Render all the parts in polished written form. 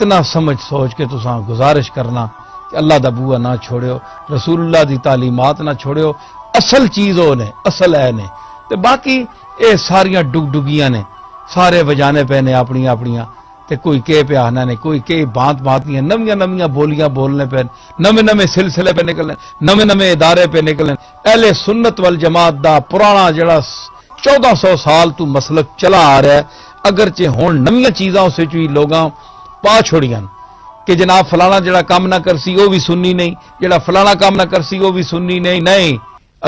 اتنا سمجھ سوچ کے تساں گزارش کرنا کہ اللہ دا بوا نہ چھوڑیو، رسول اللہ دی تعلیمات نہ چھوڑیو، اصل چیز وہ نے، اصل ہے نے، تے باقی اے ساریاں ڈگ ڈگیاں نے، سارے وجانے پے نے اپنیاں اپنیاں، تے کوئی کہ پہ آنا نے، کوئی کہ بانت بانتیاں نمیاں نمیاں بولیاں بولنے پہ، نمے نمے سلسلے پہ نکلنے، نمے نمے ادارے پہ نکلنے۔ اہل سنت والجماعت دا پرانا جڑا 1400 سال تو مسلک چلا آ رہا ہے، اگرچہ ہون نمیاں چیزاں اسے چوئی لوگاں پا چھوڑیاں کہ جناب فلانا جڑا کام نہ کرسی وہ بھی سنی نہیں، جڑا فلانا کام نہ کرسی وہ بھی سنی نہیں۔ نہیں،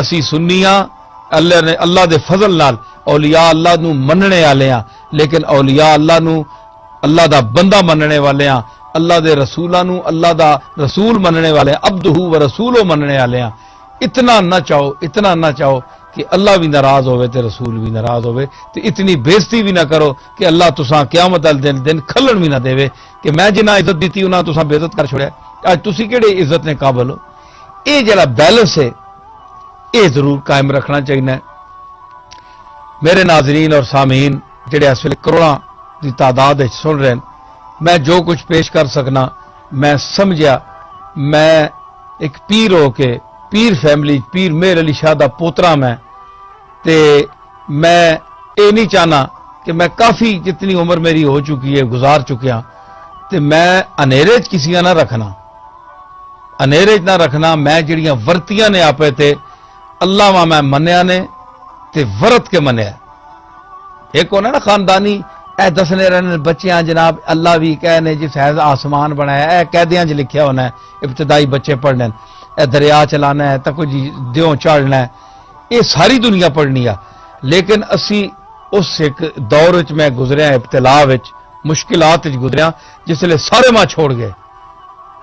اسی سنیاں اللہ دے فضل نال اولیاء اللہ نو مننے والے ہاں، لیکن اولیاء اللہ نو اللہ دا بندہ مننے والے ہاں، اللہ دے رسولاں نو اللہ دا رسول مننے والے ہیں، عبدہ و رسولو مننے والے ہاں۔ اتنا نہ چاہو، اتنا نہ چاہو کہ اللہ بھی ناراض ہوئے تے رسول بھی ناراض ہوئے، تے اتنی بےزتی بھی نہ کرو کہ اللہ تساں قیامت والے دن کھلن بھی نہ دے کہ میں جنہ عزت دیتی انہاں تساں بے عزت کر چھوڑیا، اج تسی کیڑے عزت نے قابل ہو۔ اے جڑا بیلنس ہے اے ضرور قائم رکھنا چاہیے۔ میرے ناظرین اور سامعین جڑے اس ویلے کروڑاں دی تعداد سن رہے ہیں، میں جو کچھ پیش کر سکنا میں سمجھیا، میں ایک پیر ہو کے پیر فیملی پیر میر علی شاہ دا پوترا تے میں اے نہیں چاہنا کہ میں کافی جتنی عمر میری ہو چکی ہے گزار چکیا تے میں انیرے کسی نہ رکھنا، انیرے نہ رکھنا۔ میں جڑیاں ورتیاں نے آپے تے اللہ وا میں منیا نے تے ورت کے منیا۔ ایک ہونا نا خاندانی اے دسنے رہنے بچیاں جناب اللہ بھی کہنے جس حیض آسمان بنایا، اے قیدیاں جو لکھیا ہونا ہے ابتدائی بچے پڑھنے، اے دریا چلانا ہے تک جی دیوں چاڑنا ہے، یہ ساری دنیا پڑھنی ہے۔ لیکن اسی اس ایک دور وچ میں گزریا، ابتلا وچ مشکلات وچ گزریا جس لئے سارے ماں چھوڑ گئے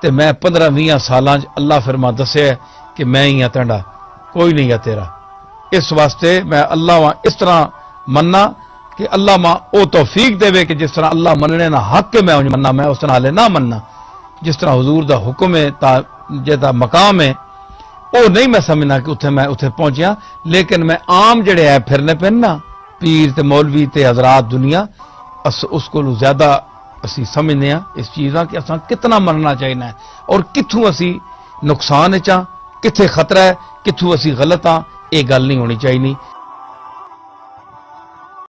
تے میں 15-20 سالاں اللہ فرما دسے کہ میں ہی ہاں تنڈا، کوئی نہیں ہے تیرا۔ اس واسطے میں اللہ وہاں اس طرح مننا کہ اللہ ماں او توفیق دے کہ جس طرح اللہ مننے نہ حق کے میں مننا، میں اس طرح لے نہ مننا جس طرح حضور دا حکم ہے جیتا مقام ہے او نہیں میں سمجھنا کہ میں اتھے پہنچیا۔ لیکن میں عام جڑے ہے پھرنے پہننا پیر تے مولوی تے حضرات دنیا اس کو زیادہ اسی سمجھنے ہیں اس چیزاں کہ اساں کتنا مننا چاہیے ہے اور کتھوں اسی نقصان چاہ کتھے خطرہ ہے کتھوں اسی غلط ہاں، یہ گل نہیں ہونی چاہیے۔